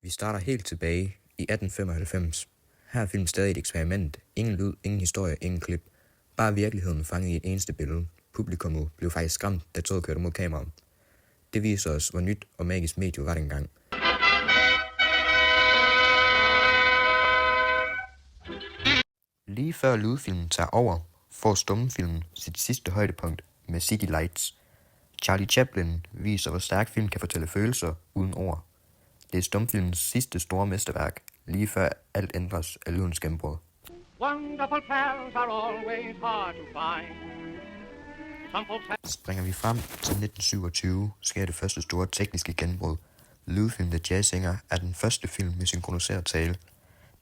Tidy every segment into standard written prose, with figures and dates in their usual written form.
Vi starter helt tilbage i 1895. Her er film stadig et eksperiment. Ingen lyd, ingen historie, ingen klip. Bare virkeligheden fanget i et eneste billede. Publikummet blev faktisk skræmt, da toget kørte mod kameraet. Det viser os, hvor nyt og magisk medie var dengang. Lige før lydfilmen tager over, får stumfilmen sit sidste højdepunkt med City Lights. Charlie Chaplin viser, hvor stærk film kan fortælle følelser uden ord. Det er stumfilmens sidste store mesterværk, lige før alt ændres af lydens gennembrud. Wonderful pals are always hard to find. Springer vi frem til 1927, sker det første store tekniske gennembrud. Lydfilm The Jazz Singer er den første film med synkroniseret tale.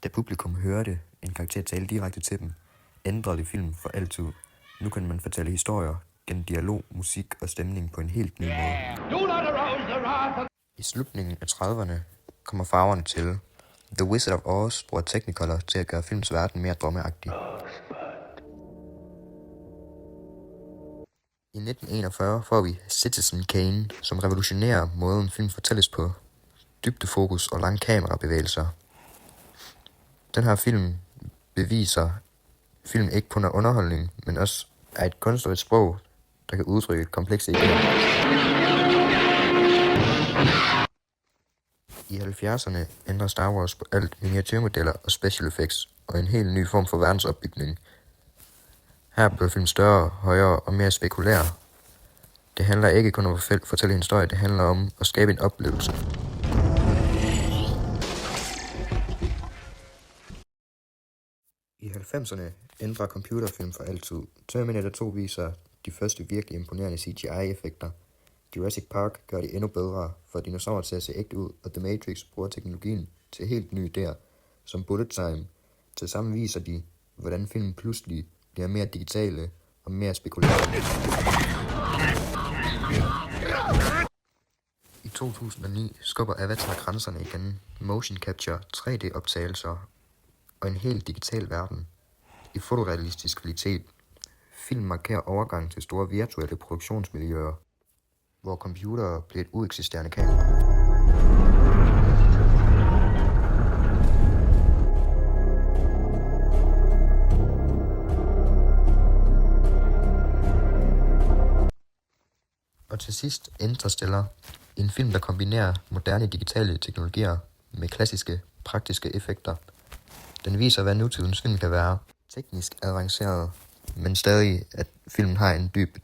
Da publikum hørte en karakter tale direkte til dem, ændrede det film for altid. Nu kan man fortælle historier gennem dialog, musik og stemning på en helt ny måde. I slutningen af 30'erne kommer farverne til. The Wizard of Oz bruger Technicolor til at gøre films verden mere drømmeagtig. I 1941 får vi Citizen Kane, som revolutionerer måden film fortælles på. Dybdefokus og lange kamerabevægelser. Den her film beviser, at film ikke kun er underholdning, men også er et kunstnerisk sprog, der kan udtrykke komplekse idéer. I 70'erne ændrer Star Wars på alt miniatyrmodeller og special effects og en helt ny form for verdensopbygning. Her bliver film større, højere og mere spekulære. Det handler ikke kun om at fortælle en historie, det handler om at skabe en oplevelse. I 90'erne ændrer computerfilm for altid. Terminator 2 viser de første virkelig imponerende CGI-effekter. Jurassic Park gør det endnu bedre, for dinosaurer til at se ægte ud, og The Matrix bruger teknologien til helt nye idéer, som bullet time. Tilsammen viser de, hvordan filmen pludselig bliver mere digitale og mere spekulerende. I 2009 skubber Avatar grænserne igen. Motion capture, 3D-optagelser og en helt digital verden i fotorealistisk kvalitet. Film markerer overgang til store virtuelle produktionsmiljøer, hvor computere bliver et ueksisterende kamera. Og til sidst Interstellar, en film, der kombinerer moderne digitale teknologier med klassiske, praktiske effekter. Den viser, hvad nutidens film kan være. Teknisk avanceret, men stadig, at filmen har en dyb